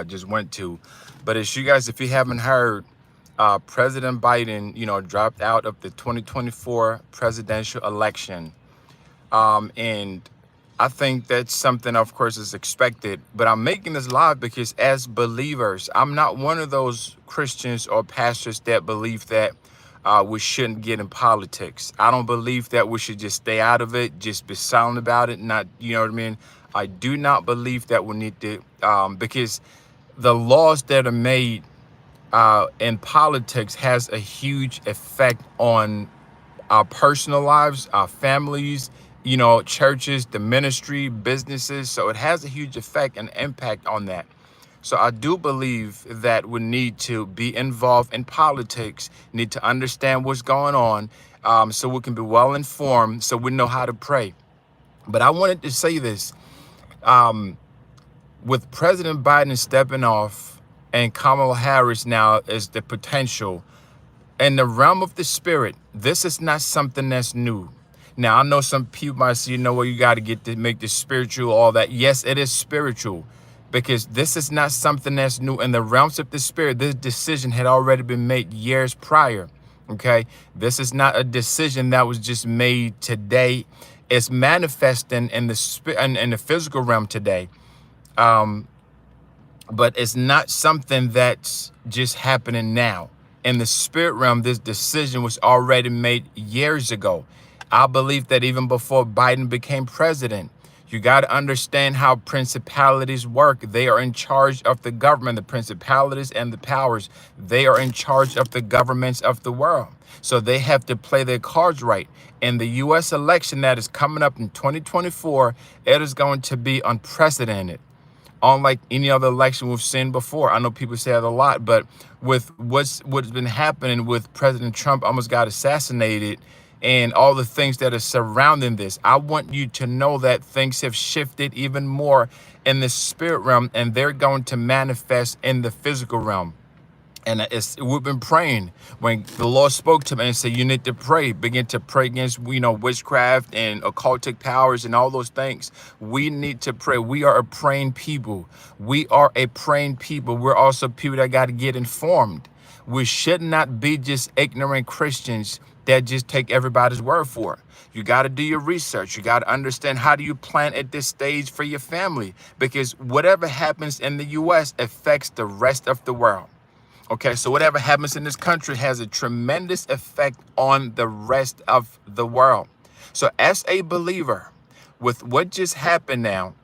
just went to. But as you guys, if you haven't heard, President Biden, dropped out of the 2024 presidential election. And I think that's something, of course, is expected. But I'm making this live because as believers, I'm not one of those Christians or pastors that believe that we shouldn't get in politics. I don't believe that we should just stay out of it, just be silent about it, not, you know what I mean? I do not believe that we need to, because the laws that are made in politics has a huge effect on our personal lives, our families, churches, the ministry, businesses. So it has a huge effect and impact on that. So I do believe that we need to be involved in politics, need to understand what's going on, so we can be well informed, so we know how to pray. But I wanted to say this, with President Biden stepping off and Kamala Harris now is the potential, in the realm of the spirit, this is not something that's new. Now, I know some people might say, you got to make this spiritual, all that. Yes, it is spiritual, because this is not something that's new. In the realms of the spirit, this decision had already been made years prior, okay? This is not a decision that was just made today. It's manifesting in the physical realm today. But it's not something that's just happening now. In the spirit realm, this decision was already made years ago. I believe that even before Biden became president, you got to understand how principalities work. They are in charge of the government, the principalities and the powers. They are in charge of the governments of the world. So they have to play their cards right. In the U.S. election that is coming up in 2024, it is going to be unprecedented. Unlike any other election we've seen before. I know people say that a lot, but with what's been happening with President Trump almost got assassinated and all the things that are surrounding this, I want you to know that things have shifted even more in the spirit realm, and they're going to manifest in the physical realm. And we've been praying. When the Lord spoke to me and said, you need to pray, begin to pray against, witchcraft and occultic powers and all those things. We need to pray. We are a praying people. We are a praying people. We're also people that got to get informed. We should not be just ignorant Christians that just take everybody's word for it. You got to do your research. You got to understand, how do you plan at this stage for your family? Because whatever happens in the U.S. affects the rest of the world. Okay, so whatever happens in this country has a tremendous effect on the rest of the world. So as a believer, with what just happened now,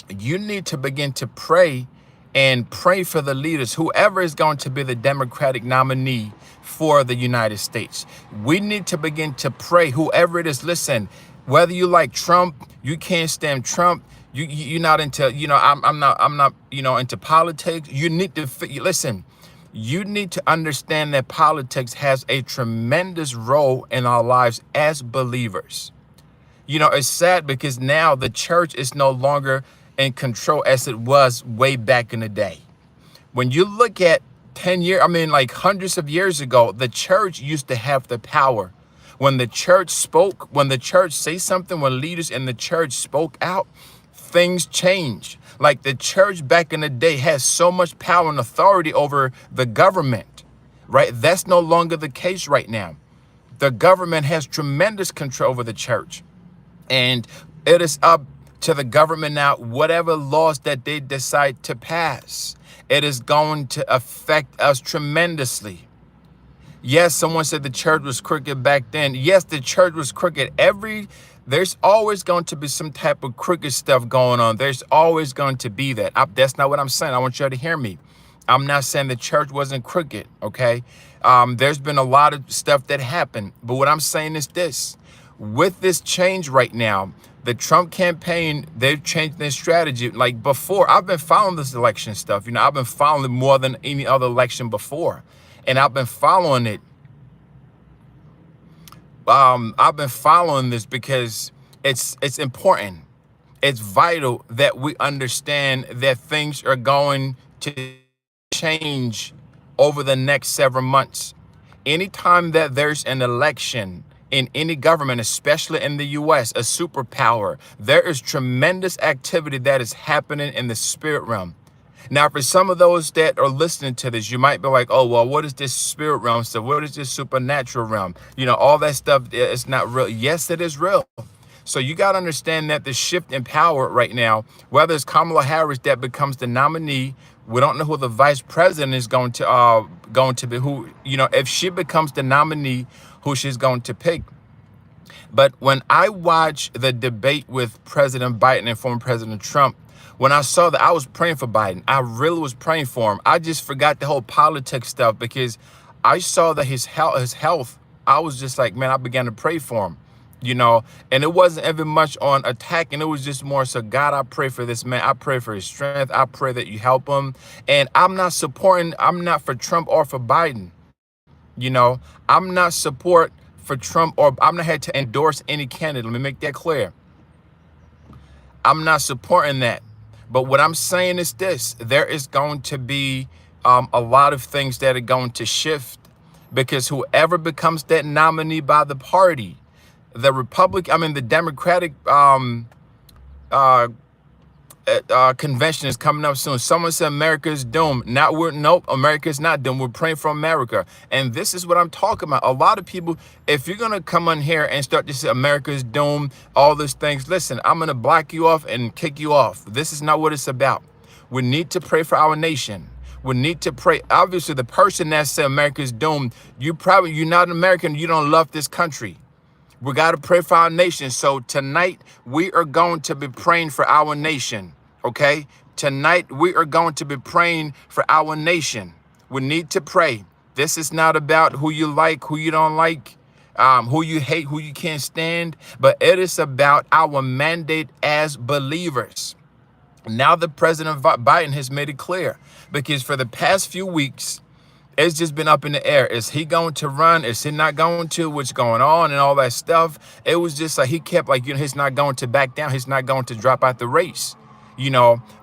you need to begin to pray and pray for the leaders, whoever is going to be the Democratic nominee for the United States. We need to begin to pray, whoever it is. Listen, whether you like Trump, you can't stand Trump, you're not into, I'm not, into politics. You need to, listen, you need to understand that politics has a tremendous role in our lives as believers. It's sad because now the church is no longer in control as it was way back in the day. When you look at 10 years, hundreds of years ago, the church used to have the power. When the church spoke, when the church say something, when leaders in the church spoke out, things changed. Like the church back in the day has so much power and authority over the government, right? That's no longer the case right now. The government has tremendous control over the church. And it is up to the government now, whatever laws that they decide to pass, it is going to affect us tremendously. Yes, someone said the church was crooked back then. Yes, the church was crooked. There's always going to be some type of crooked stuff going on. There's always going to be that. That's not what I'm saying. I want you to hear me. I'm not saying the church wasn't crooked, okay? There's been a lot of stuff that happened. But what I'm saying is this. With this change right now, the Trump campaign, they've changed their strategy. Like before, I've been following this election stuff. I've been following it more than any other election before. And I've been following it. I've been following this because it's important. It's vital that we understand that things are going to change over the next several months. Anytime that there's an election in any government, especially in the U.S., a superpower, there is tremendous activity that is happening in the spirit realm. Now, for some of those that are listening to this, you might be like, oh, well, what is this spirit realm stuff? What is this supernatural realm? All that stuff, it's not real. Yes, it is real. So you got to understand that the shift in power right now, whether it's Kamala Harris that becomes the nominee, we don't know who the vice president is going to be, who, if she becomes the nominee, who she's going to pick. But when I watched the debate with President Biden and former President Trump, when I saw that, I was praying for Biden. I really was praying for him. I just forgot the whole politics stuff because I saw that his health, I was just like, man, I began to pray for him, and it wasn't even much on attacking. It was just more so, God, I pray for this man. I pray for his strength. I pray that you help him. And I'm not for Trump or for Biden. I'm not support for Trump, or I'm not here to endorse any candidate. Let me make that clear. I'm not supporting that. But what I'm saying is this: there is going to be a lot of things that are going to shift, because whoever becomes that nominee by the party, the Democratic convention is coming up soon. Someone said America is doomed. Nope, America is not doomed. We're praying for America. And this is what I'm talking about. A lot of people, if you're going to come on here and start to say America is doomed, all these things, listen, I'm going to block you off and kick you off. This is not what it's about. We need to pray for our nation. We need to pray. Obviously, the person that said America is doomed, you're not an American. You don't love this country. We got to pray for our nation. So tonight, we are going to be praying for our nation, okay? Tonight, we are going to be praying for our nation. We need to pray. This is not about who you like, who you don't like, who you hate, who you can't stand, but it is about our mandate as believers. Now the President Biden has made it clear, because for the past few weeks, it's just been up in the air. Is he going to run? Is he not going to? What's going on and all that stuff? It was just like he kept he's not going to back down. He's not going to drop out the race,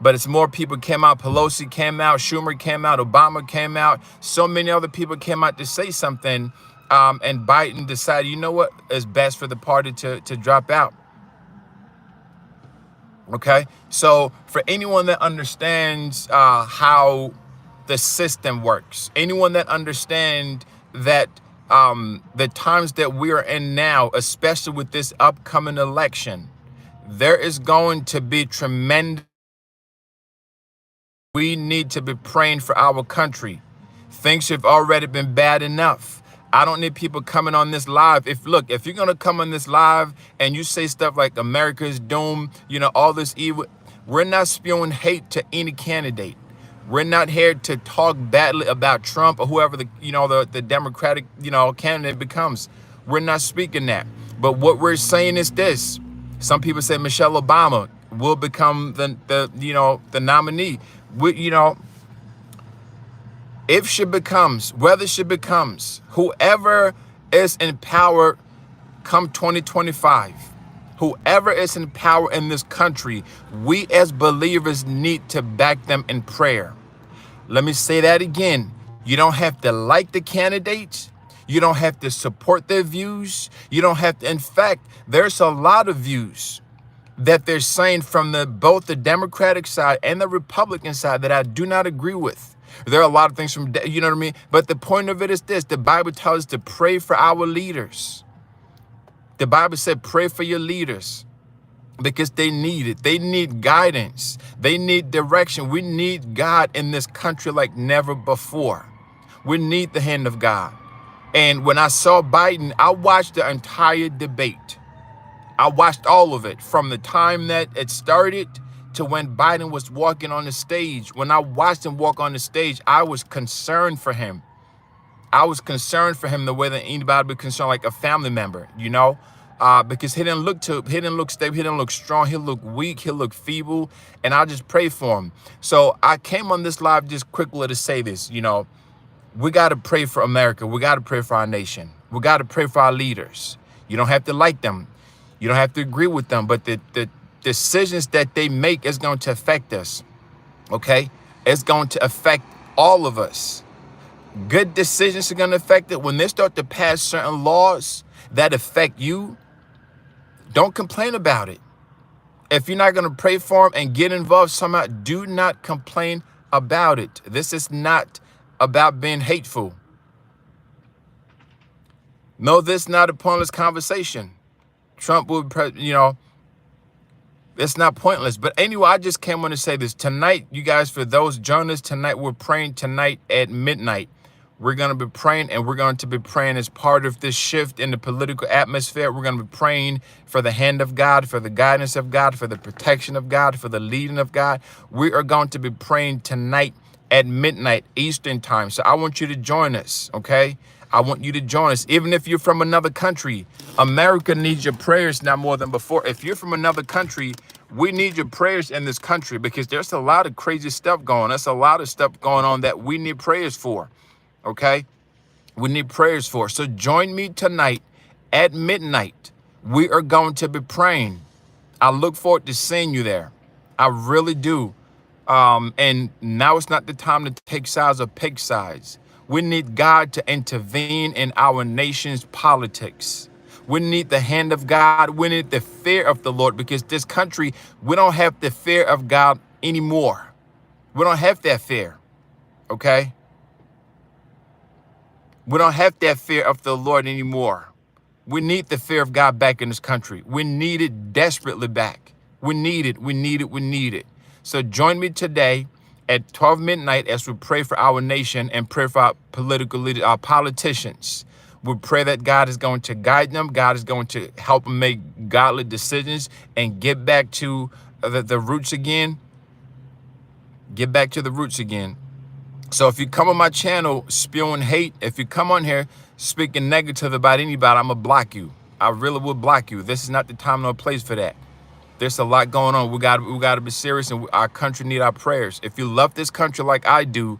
But it's more people came out. Pelosi came out. Schumer came out. Obama came out. So many other people came out to say something. And Biden decided, you know what? It's best for the party to drop out. Okay? So for anyone that understands how the system works, anyone that understands that the times that we are in now, especially with this upcoming election, there is going to be tremendous. We need to be praying for our country. Things have already been bad enough. I don't need people coming on this live. If you're going to come on this live and you say stuff like America is doomed, all this evil, we're not spewing hate to any candidate. We're not here to talk badly about Trump or whoever the Democratic, candidate becomes. We're not speaking that. But what we're saying is this. Some people say Michelle Obama will become the nominee. If she becomes, whether she becomes, whoever is in power come 2025, whoever is in power in this country, we as believers need to back them in prayer. Let me say that again. You don't have to like the candidates. You don't have to support their views. You don't have to. In fact, there's a lot of views that they're saying from both the Democratic side and the Republican side that I do not agree with. There are a lot of things from, you know what I mean? But the point of it is this. The Bible tells us to pray for our leaders. The Bible said, pray for your leaders, because they need it. They need guidance. They need direction. We need God in this country like never before. We need the hand of God. And when I saw Biden, I watched the entire debate. I watched all of it from the time that it started to when Biden was walking on the stage. When I watched him walk on the stage, I was concerned for him. I was concerned for him the way that anybody would be concerned, like a family member, because he didn't look stable, he didn't look strong, he looked weak, he looked feeble, and I just prayed for him. So I came on this live just quickly to say this, we got to pray for America. We got to pray for our nation. We got to pray for our leaders. You don't have to like them. You don't have to agree with them, but the decisions that they make is going to affect us, okay? It's going to affect all of us. Good decisions are going to affect it. When they start to pass certain laws that affect you, don't complain about it. If you're not going to pray for them and get involved somehow, do not complain about it. This is not about being hateful. No, this is not a pointless conversation. Trump will, it's not pointless. But anyway, I just came on to say this. Tonight, you guys, for those journalists, tonight we're praying tonight at midnight. We're going to be praying, and we're going to be praying as part of this shift in the political atmosphere. We're going to be praying for the hand of God, for the guidance of God, for the protection of God, for the leading of God. We are going to be praying tonight at midnight Eastern time. So I want you to join us, okay? I want you to join us. Even if you're from another country, America needs your prayers now more than before. If you're from another country, we need your prayers in this country because there's a lot of crazy stuff going on. There's a lot of stuff going on that we need prayers for, okay? We need prayers for. So join me tonight at midnight. We are going to be praying. I look forward to seeing you there. I really do. And now it's not the time to take sides or pick sides. We need God to intervene in our nation's politics. We need the hand of God. We need the fear of the Lord because this country, we don't have the fear of God anymore. We don't have that fear, okay? We don't have that fear of the Lord anymore. We need the fear of God back in this country. We need it desperately back. We need it. We need it. We need it. So join me today at 12 midnight as we pray for our nation and pray for our political leaders, our politicians. We pray that God is going to guide them. God is going to help them make godly decisions and get back to the roots again. Get back to the roots again. So if you come on my channel spewing hate, if you come on here speaking negative about anybody, I'm going to block you. I really will block you. This is not the time nor place for that. There's a lot going on. We got to be serious, and our country need our prayers. If you love this country like I do,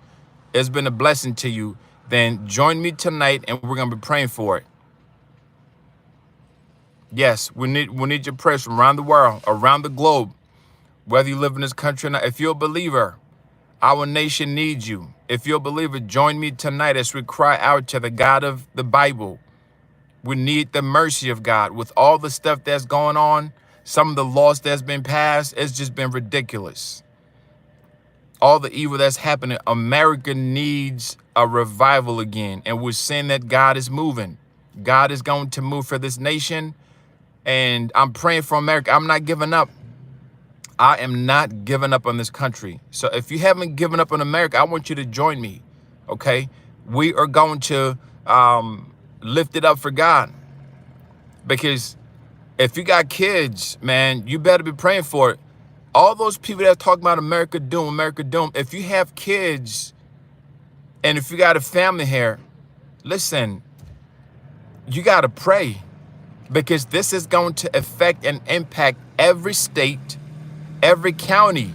it's been a blessing to you, then join me tonight, and we're going to be praying for it. Yes, we need your prayers from around the world, around the globe, whether you live in this country or not. If you're a believer, our nation needs you. If you're a believer, join me tonight as we cry out to the God of the Bible. We need the mercy of God. With all the stuff that's going on, some of the laws that's been passed, it's just been ridiculous. All the evil that's happening, America needs a revival again. And we're seeing that God is moving. God is going to move for this nation. And I'm praying for America. I'm not giving up. I am not giving up on this country. So if you haven't given up on America, I want you to join me, okay? We are going to lift it up for God. Because if you got kids, man, you better be praying for it. All those people that talk about America doom, if you have kids and if you got a family here, listen, you got to pray because this is going to affect and impact every state, every county,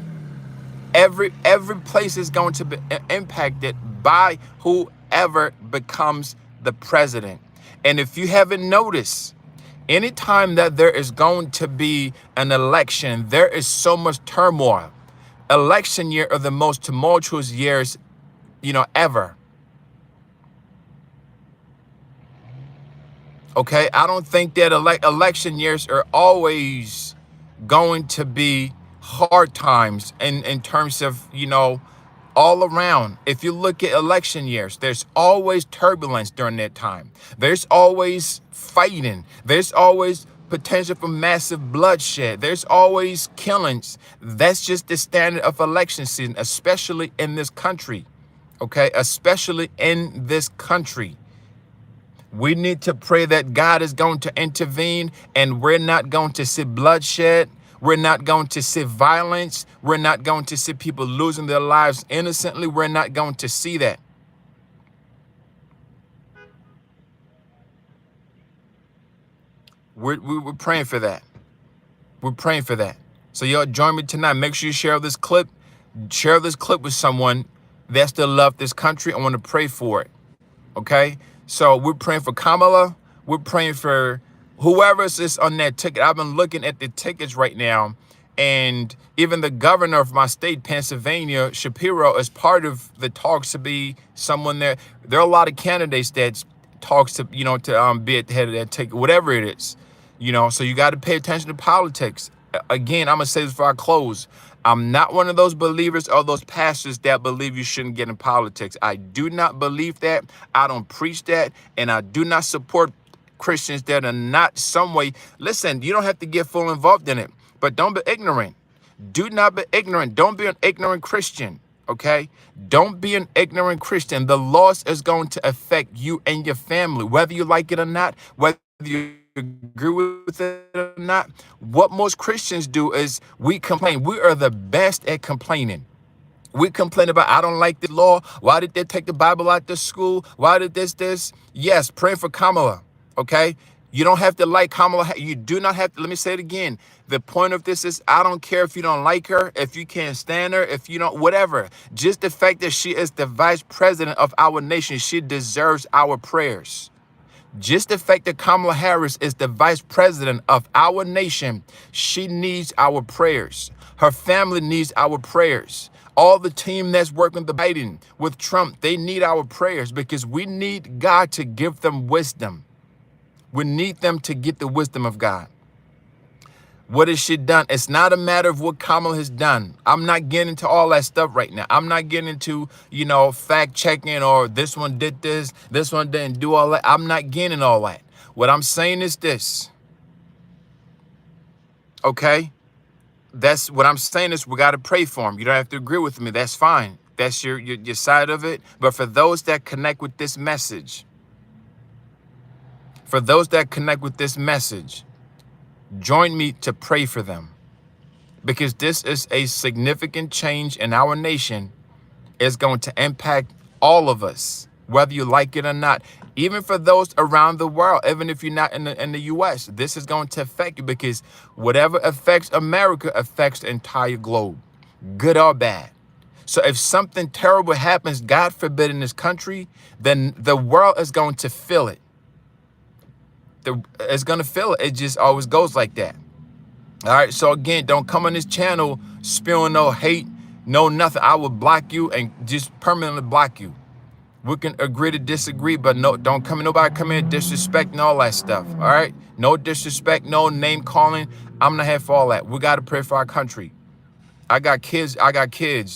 every place is going to be impacted by whoever becomes the president. And if you haven't noticed, anytime that there is going to be an election, there is so much turmoil. Election year are the most tumultuous years, ever. Okay, I don't think that election years are always going to be hard times in terms of, all around. If you look at election years, there's always turbulence during that time. There's always fighting. There's always potential for massive bloodshed. There's always killings. That's just the standard of election season, especially in this country. Okay, especially in this country. We need to pray that God is going to intervene and we're not going to see bloodshed. We're not going to see violence. We're not going to see people losing their lives innocently. We're not going to see that. We're praying for that. We're praying for that. So y'all join me tonight. Make sure you share this clip. Share this clip with someone that still loves this country. I want to pray for it. Okay? So we're praying for Kamala. We're praying for whoever is on that ticket. I've been looking at the tickets right now. And even the governor of my state, Pennsylvania, Shapiro, is part of the talks to be someone there. There are a lot of candidates that talks to, to be at the head of that ticket, whatever it is. So you got to pay attention to politics. Again, I'm going to say this before I close. I'm not one of those believers or those pastors that believe you shouldn't get in politics. I do not believe that. I don't preach that. And I do not support Christians that are not some way. Listen, you don't have to get full involved in it, but don't be ignorant. Do not be ignorant. Don't be an ignorant Christian. Okay? Don't be an ignorant Christian. The loss is going to affect you and your family, whether you like it or not, whether you agree with it or not. What most Christians do is we complain. We are the best at complaining. We complain about, I don't like the law. Why did they take the Bible out of school? Why did this? Yes, pray for Kamala, okay? You don't have to like Kamala. You do not have to. Let me say it again. The point of this is, I don't care if you don't like her, if you can't stand her, if you don't, whatever. Just the fact that she is the vice president of our nation, she deserves our prayers. Just the fact that Kamala Harris is the vice president of our nation, she needs our prayers. Her family needs our prayers. All the team that's working the Biden with Trump, they need our prayers because we need God to give them wisdom. We need them to get the wisdom of God. What has she done? It's not a matter of what Kamala has done. I'm not getting into all that stuff right now. I'm not getting into, fact checking or this one did this one didn't do all that. I'm not getting all that. What I'm saying is this. Okay? That's what I'm saying is we got to pray for him. You don't have to agree with me. That's fine. That's your side of it. But for those that connect with this message, join me to pray for them, because this is a significant change in our nation. It's going to impact all of us, whether you like it or not. Even for those around the world, even if you're not in the U.S., this is going to affect you, because whatever affects America affects the entire globe, good or bad. So if something terrible happens, God forbid, in this country, then the world is going to feel it. It's going to feel it. It just always goes like that. All right. So again, don't come on this channel spewing no hate, no nothing. I will block you and just permanently block you. We can agree to disagree, but nobody come in disrespecting all that stuff. All right. No disrespect, no name calling. I'm not here for all that. We got to pray for our country. I got kids,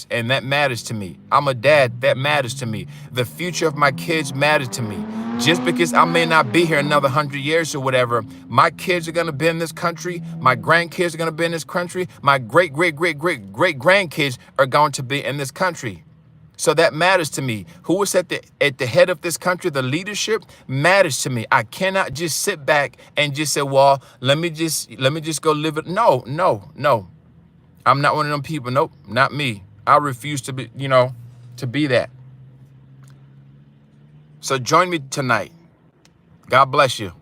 and that matters to me. I'm a dad, that matters to me. The future of my kids matters to me. Just because I may not be here another 100 years or whatever, my kids are gonna be in this country, my grandkids are gonna be in this country, my great-great-great-great-great-grandkids are going to be in this country. So that matters to me. Who is at the head of this country, the leadership, matters to me. I cannot just sit back and just say, well, let me just go live it. No. I'm not one of them people. Nope, not me. I refuse to be, to be that. So join me tonight. God bless you.